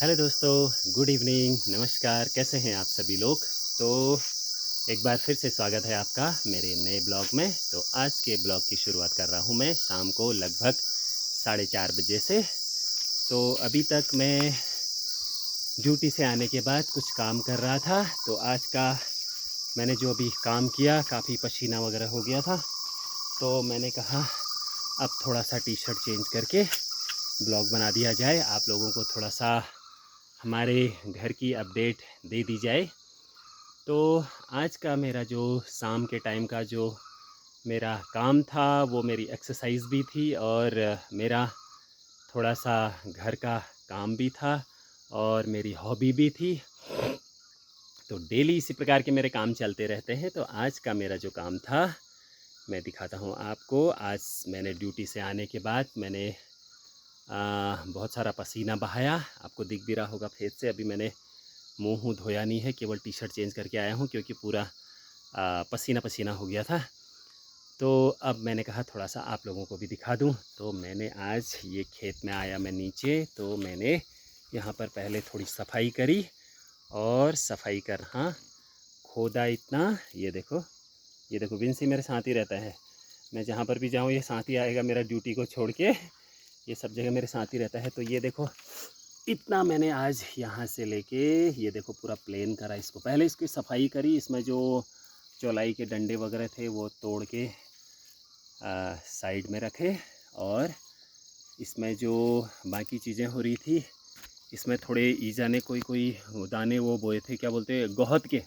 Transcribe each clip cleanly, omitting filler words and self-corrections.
Hello दोस्तों, good evening, नमस्कार। कैसे हैं आप सभी लोग। तो एक बार फिर से स्वागत है आपका मेरे नए ब्लॉग में। तो आज के ब्लॉग की शुरुआत कर रहा हूं मैं शाम को लगभग 4:30 बजे से। तो अभी तक मैं ड्यूटी से आने के बाद कुछ काम कर रहा था। तो आज का मैंने जो अभी काम किया, काफ़ी पसीना वगैरह हो गया था। तो मैंने कहा अब थोड़ा सा टी शर्ट चेंज करके ब्लॉग बना दिया जाए, आप लोगों को थोड़ा सा हमारे घर की अपडेट दे दी जाए। तो आज का मेरा जो शाम के टाइम का जो मेरा काम था, वो मेरी एक्सरसाइज भी थी और मेरा थोड़ा सा घर का काम भी था और मेरी हॉबी भी थी। तो डेली इसी प्रकार के मेरे काम चलते रहते हैं। तो आज का मेरा जो काम था मैं दिखाता हूँ आपको। आज मैंने ड्यूटी से आने के बाद मैंने बहुत सारा पसीना बहाया, आपको दिख भी रहा होगा फेस से। अभी मैंने मुँह धोया नहीं है, केवल टी शर्ट चेंज करके आया हूँ क्योंकि पूरा पसीना पसीना हो गया था। तो अब मैंने कहा थोड़ा सा आप लोगों को भी दिखा दूँ। तो मैंने आज ये खेत में आया मैं नीचे, तो मैंने यहाँ पर पहले थोड़ी सफाई करी और सफाई कर हाँ खोदा इतना। ये देखो विंसी मेरे साथ ही रहता है। मैं जहाँ पर भी जाऊँ ये साथ ही आएगा मेरा, ड्यूटी को छोड़ के ये सब जगह मेरे साथ ही रहता है। तो ये देखो इतना मैंने आज यहाँ से लेके ये देखो पूरा प्लेन करा इसको। पहले इसकी सफाई करी, इसमें जो चौलाई के डंडे वगैरह थे वो तोड़ के साइड में रखे। और इसमें जो बाकी चीज़ें हो रही थी, इसमें थोड़े ईजा ने कोई कोई दाने वो बोए थे, क्या बोलते हैं, गोहत के।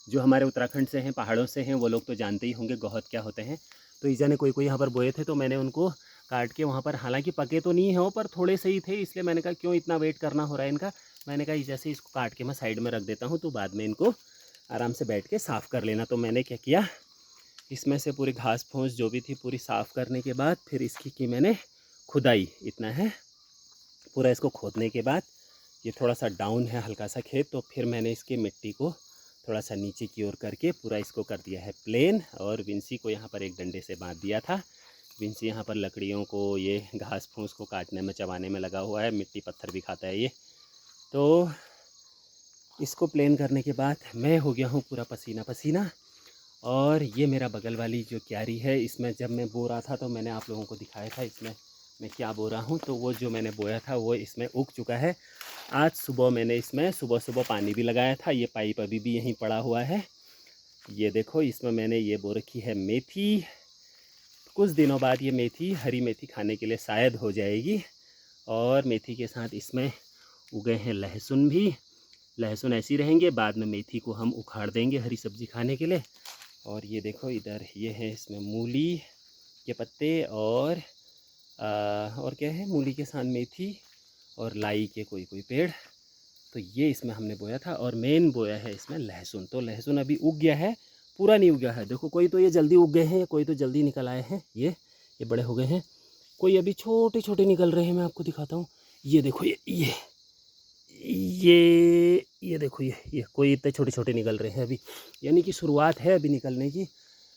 जो हमारे उत्तराखंड से हैं, पहाड़ों से हैं, वो लोग तो जानते ही होंगे गोहत क्या होते हैं। तो ईजा ने कोई कोई यहाँ पर बोए थे, तो मैंने उनको काट के वहाँ पर, हालांकि पके तो नहीं हो पर थोड़े से ही थे, इसलिए मैंने कहा क्यों इतना वेट करना हो रहा है इनका। मैंने कहा ईजा से इसको काट के मैं साइड में रख देता हूँ, तो बाद में इनको आराम से बैठ के साफ़ कर लेना। तो मैंने क्या किया, इसमें से पूरी घास फूस जो भी थी पूरी साफ़ करने के बाद फिर इसकी की मैंने खुदाई। इतना है पूरा, इसको खोदने के बाद ये थोड़ा सा डाउन है हल्का सा खेत, तो फिर मैंने इसकी मिट्टी को थोड़ा सा नीचे की ओर करके पूरा इसको कर दिया है प्लेन। और विंसी को यहाँ पर एक डंडे से बांध दिया था। विंसी यहाँ पर लकड़ियों को, ये घास फूस को काटने में, चबाने में लगा हुआ है। मिट्टी पत्थर भी खाता है ये। तो इसको प्लेन करने के बाद मैं हो गया हूँ पूरा पसीना पसीना। और ये मेरा बगल वाली जो क्यारी है, इसमें जब मैं बो रहा था तो मैंने आप लोगों को दिखाया था इसमें मैं क्या बो रहा हूँ। तो वो जो मैंने बोया था वो इसमें उग चुका है। आज सुबह मैंने इसमें सुबह सुबह पानी भी लगाया था। ये पाइप अभी भी यहीं पड़ा हुआ है। ये देखो इसमें मैंने ये बो रखी है मेथी। कुछ दिनों बाद ये मेथी, हरी मेथी खाने के लिए शायद हो जाएगी। और मेथी के साथ इसमें उगे हैं लहसुन भी। लहसुन ऐसी रहेंगे, बाद में मेथी को हम उखाड़ देंगे हरी सब्ज़ी खाने के लिए। और ये देखो इधर ये है, इसमें मूली के पत्ते और क्या है, मूली के साथ मेथी और लाई के कोई कोई पेड़। तो ये इसमें हमने बोया था। और मेन बोया है इसमें लहसुन। तो लहसुन अभी उग गया है, पूरा नहीं उगा है। देखो कोई तो ये जल्दी उग गए हैं, कोई तो जल्दी निकल आए हैं, ये बड़े हो गए हैं। कोई अभी छोटे छोटे निकल रहे हैं, मैं आपको दिखाता हूँ। ये देखो ये देखो ये कोई इतने छोटे छोटे निकल रहे हैं अभी, यानी कि शुरुआत है अभी निकलने की।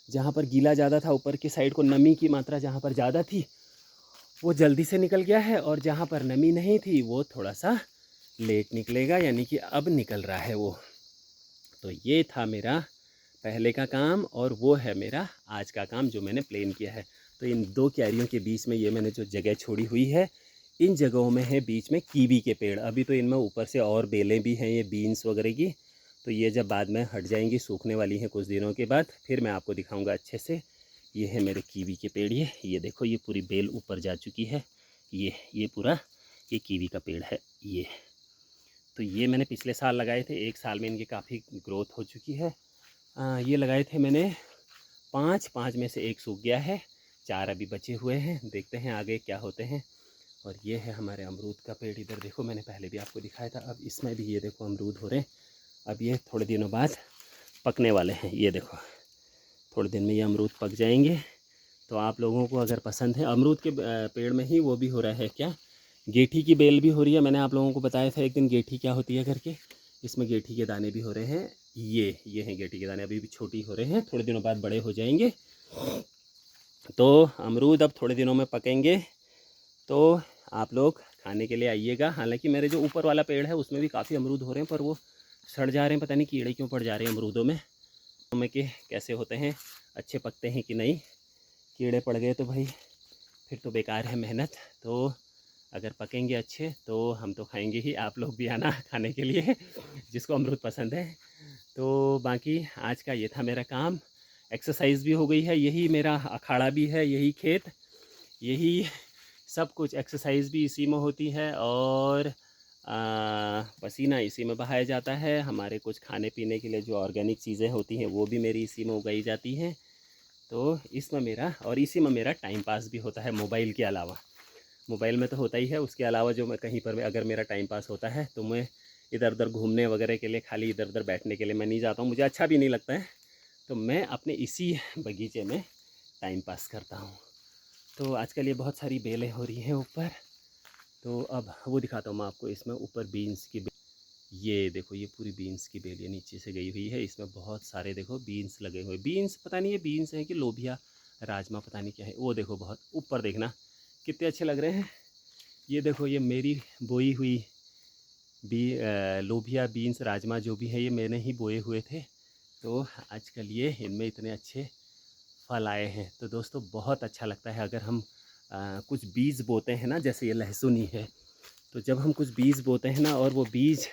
जहाँ पर गीला ज़्यादा था, ऊपर की साइड को नमी की मात्रा जहाँ पर ज़्यादा थी वो जल्दी से निकल गया है, और जहाँ पर नमी नहीं थी वो थोड़ा सा लेट निकलेगा, यानी कि अब निकल रहा है वो। तो ये था मेरा पहले का काम, और वो है मेरा आज का काम जो मैंने प्लान किया है। तो इन दो क्यारियों के बीच में ये मैंने जो जगह छोड़ी हुई है, इन जगहों में है बीच में कीवी के पेड़। अभी तो इनमें ऊपर से और बेलें भी हैं, ये बीन्स वगैरह की। तो ये जब बाद में हट जाएंगी, सूखने वाली हैं कुछ दिनों के बाद, फिर मैं आपको दिखाऊंगा अच्छे से। ये है मेरे कीवी के पेड़। ये देखो ये पूरी बेल ऊपर जा चुकी है। ये पूरा ये कीवी का पेड़ है ये। तो ये मैंने पिछले साल लगाए थे, एक साल में इनकी काफ़ी ग्रोथ हो चुकी है। ये लगाए थे मैंने पाँच में से एक सूख गया है, 4 अभी बचे हुए हैं। देखते हैं आगे क्या होते हैं। और ये है हमारे अमरूद का पेड़। इधर देखो मैंने पहले भी आपको दिखाया था। अब इसमें भी ये देखो अमरूद हो रहे हैं। अब ये थोड़े दिनों बाद पकने वाले हैं। ये देखो थोड़े दिन में ये अमरूद पक जाएंगे। तो आप लोगों को अगर पसंद है, अमरूद के पेड़ में ही वो भी हो रहा है क्या, गेठी की बेल भी हो रही है। मैंने आप लोगों को बताया था एक दिन गेठी क्या होती है करके। इसमें गेठी के दाने भी हो रहे हैं। ये हैं गेठी के दाने, अभी भी छोटी हो रहे हैं, थोड़े दिनों बाद बड़े हो जाएंगे। तो अमरूद अब थोड़े दिनों में पकेंगे, तो आप लोग खाने के लिए आइएगा। हालांकि मेरे जो ऊपर वाला पेड़ है उसमें भी काफ़ी अमरूद हो रहे हैं, पर वो सड़ जा रहे हैं, पता नहीं कीड़े क्यों पड़ जा रहे हैं अमरूदों में कि कैसे होते हैं, अच्छे पकते हैं कि नहीं। कीड़े पड़ गए तो भाई फिर तो बेकार है मेहनत। तो अगर पकेंगे अच्छे तो हम तो खाएंगे ही, आप लोग भी आना खाने के लिए जिसको अमरूद पसंद है। तो बाकी आज का ये था मेरा काम। एक्सरसाइज भी हो गई है, यही मेरा अखाड़ा भी है, यही खेत, यही सब कुछ। एक्सरसाइज भी इसी में होती है और पसीना इसी में बहाया जाता है। हमारे कुछ खाने पीने के लिए जो ऑर्गेनिक चीज़ें होती हैं वो भी मेरी इसी में उगाई जाती हैं। तो इसमें मेरा और इसी में मेरा टाइम पास भी होता है मोबाइल के अलावा। मोबाइल में तो होता ही है, उसके अलावा जो मैं कहीं पर अगर मेरा टाइम पास होता है तो मैं इधर उधर घूमने वगैरह के लिए, खाली इधर उधर बैठने के लिए मैं नहीं जाता हूँ, मुझे अच्छा भी नहीं लगता है। तो मैं अपने इसी बगीचे में टाइम पास करता हूँ। तो आजकल ये बहुत सारी बेलें हो रही हैं ऊपर, तो अब वो दिखाता हूँ मैं आपको। इसमें ऊपर बीन्स की ये देखो, ये पूरी बीन्स की बेल ये नीचे से गई हुई है। इसमें बहुत सारे देखो बीन्स लगे हुए। बीन्स पता नहीं ये बीन्स हैं कि लोबिया राजमा, पता नहीं क्या है। वो देखो बहुत ऊपर देखना कितने अच्छे लग रहे हैं। ये देखो, ये मेरी बोई हुई लोबिया बीन्स राजमा जो भी है ये मैंने ही बोए हुए थे। तो आजकल ये इनमें इतने अच्छे फल आए हैं। तो दोस्तों बहुत अच्छा लगता है अगर हम कुछ बीज बोते हैं ना, जैसे ये लहसुन ही है। तो जब हम कुछ बीज बोते हैं ना और वो बीज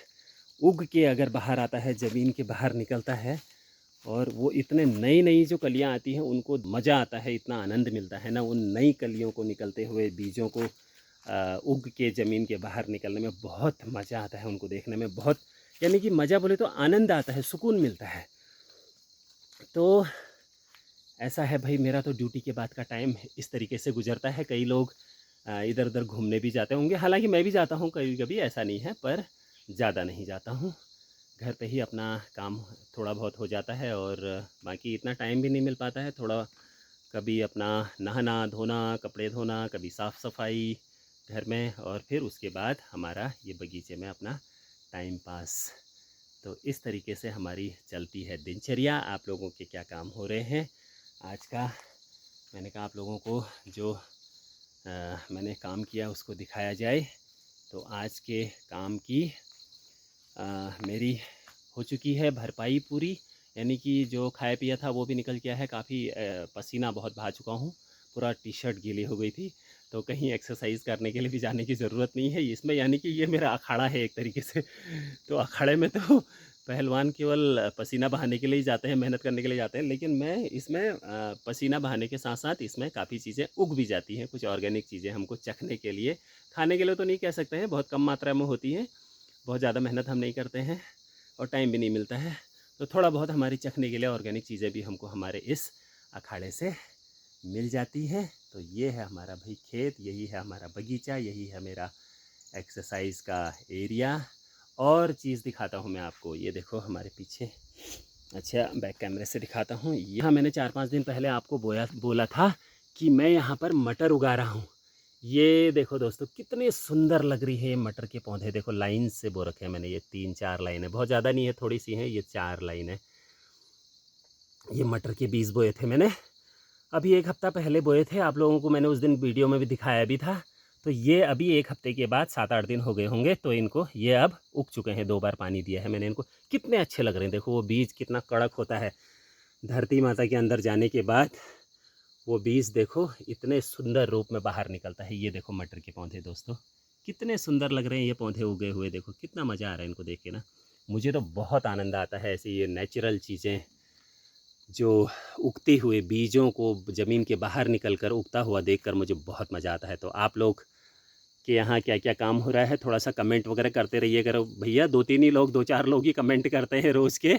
उग के अगर बाहर आता है, ज़मीन के बाहर निकलता है, और वो इतने नई नई जो कलियां आती हैं उनको मज़ा आता है, इतना आनंद मिलता है ना उन नई कलियों को निकलते हुए, बीजों को उग के ज़मीन के बाहर निकलने में बहुत मज़ा आता है। उनको देखने में बहुत, यानी कि मज़ा बोले तो आनंद आता है, सुकून मिलता है। तो ऐसा है भाई, मेरा तो ड्यूटी के बाद का टाइम इस तरीके से गुजरता है। कई लोग इधर उधर घूमने भी जाते होंगे, हालांकि मैं भी जाता हूँ कभी कभी, ऐसा नहीं है, पर ज़्यादा नहीं जाता हूँ। घर पे ही अपना काम थोड़ा बहुत हो जाता है और बाकी इतना टाइम भी नहीं मिल पाता है। थोड़ा कभी अपना नहाना धोना, कपड़े धोना, कभी साफ़ सफाई घर में, और फिर उसके बाद हमारा ये बगीचे में अपना टाइम पास। तो इस तरीके से हमारी चलती है दिनचर्या। आप लोगों के क्या काम हो रहे हैं आज का? मैंने कहा आप लोगों को जो मैंने काम किया उसको दिखाया जाए। तो आज के काम की मेरी हो चुकी है भरपाई पूरी, यानी कि जो खाया पिया था वो भी निकल गया है। काफ़ी पसीना बहुत बहा चुका हूँ, पूरा टी शर्ट गीली हो गई थी। तो कहीं एक्सरसाइज करने के लिए भी जाने की ज़रूरत नहीं है इसमें, यानी कि ये मेरा अखाड़ा है एक तरीके से। तो अखाड़े में तो पहलवान केवल पसीना बहाने के लिए ही जाते हैं, मेहनत करने के लिए जाते हैं, लेकिन मैं इसमें पसीना बहाने के साथ साथ इसमें काफ़ी चीज़ें उग भी जाती हैं, कुछ ऑर्गेनिक चीज़ें हमको चखने के लिए। खाने के लिए तो नहीं कह सकते हैं, बहुत कम मात्रा में होती हैं, बहुत ज़्यादा मेहनत हम नहीं करते हैं और टाइम भी नहीं मिलता है। तो थोड़ा बहुत हमारी चखने के लिए ऑर्गेनिक चीज़ें भी हमको हमारे इस अखाड़े से मिल जाती हैं। तो ये है हमारा भाई खेत, यही है हमारा बगीचा, यही है मेरा एक्सरसाइज का एरिया। और चीज़ दिखाता हूँ मैं आपको, ये देखो हमारे पीछे। अच्छा, बैक कैमरे से दिखाता हूँ। यहाँ मैंने 4-5 दिन पहले आपको बोला था कि मैं यहाँ पर मटर उगा रहा हूँ। ये देखो दोस्तों कितने सुंदर लग रही है ये मटर के पौधे। देखो लाइन से बो रखे हैं मैंने, ये 3-4 लाइन है, बहुत ज़्यादा नहीं है, थोड़ी सी है, ये 4 लाइन है। ये मटर के बीज बोए थे मैंने अभी 1 हफ़्ता पहले बोए थे। आप लोगों को मैंने उस दिन वीडियो में भी दिखाया भी था। तो ये अभी 1 हफ़्ते के बाद 7-8 दिन हो गए होंगे, तो इनको ये अब उग चुके हैं। 2 बार पानी दिया है मैंने इनको। कितने अच्छे लग रहे हैं, देखो वो बीज कितना कड़क होता है। धरती माता के अंदर जाने के बाद वो बीज देखो इतने सुंदर रूप में बाहर निकलता है। ये देखो मटर के पौधे दोस्तों कितने सुंदर लग रहे हैं, ये पौधे उगे हुए देखो, कितना मज़ा आ रहा है इनको देख के ना। मुझे तो बहुत आनंद आता है ऐसे ये नेचुरल चीज़ें जो उगते हुए बीजों को ज़मीन के बाहर निकल कर उगता हुआ देखकर मुझे बहुत मज़ा आता है। तो आप लोग के यहाँ क्या क्या काम हो रहा है, थोड़ा सा कमेंट वगैरह करते रहिए करो भैया। 2-3 ही लोग, 2-4 लोग ही कमेंट करते हैं रोज़ के।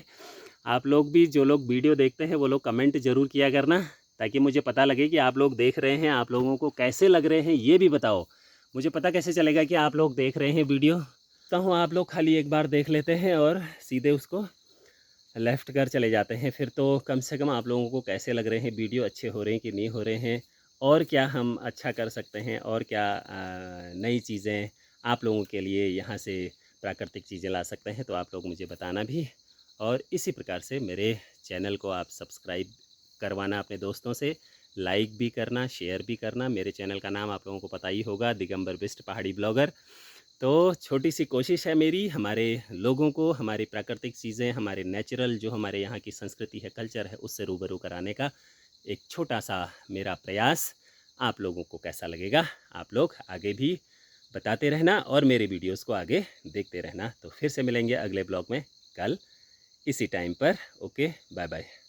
आप लोग भी, जो लोग वीडियो देखते हैं वो लोग कमेंट ज़रूर किया करना, ताकि मुझे पता लगे कि आप लोग देख रहे हैं। आप लोगों को कैसे लग रहे हैं ये भी बताओ, मुझे पता कैसे चलेगा कि आप लोग देख रहे हैं वीडियो। तो हूँ आप लोग खाली एक बार देख लेते हैं और सीधे उसको लेफ़्ट कर चले जाते हैं। फिर तो कम से कम आप लोगों को कैसे लग रहे हैं वीडियो, अच्छे हो रहे हैं कि नहीं हो रहे हैं, और क्या हम अच्छा कर सकते हैं, और क्या नई चीज़ें आप लोगों के लिए यहाँ से प्राकृतिक चीज़ें ला सकते हैं, तो आप लोग मुझे बताना भी। और इसी प्रकार से मेरे चैनल को आप सब्सक्राइब करवाना अपने दोस्तों से, लाइक भी करना, शेयर भी करना। मेरे चैनल का नाम आप लोगों को पता ही होगा, दिगंबर बिष्ट पहाड़ी ब्लॉगर। तो छोटी सी कोशिश है मेरी, हमारे लोगों को हमारी प्राकृतिक चीज़ें, हमारे नेचुरल जो हमारे यहाँ की संस्कृति है, कल्चर है, उससे रूबरू कराने का एक छोटा सा मेरा प्रयास। आप लोगों को कैसा लगेगा, आप लोग आगे भी बताते रहना और मेरे वीडियोस को आगे देखते रहना। तो फिर से मिलेंगे अगले ब्लॉग में कल इसी टाइम पर। Okay, bye bye.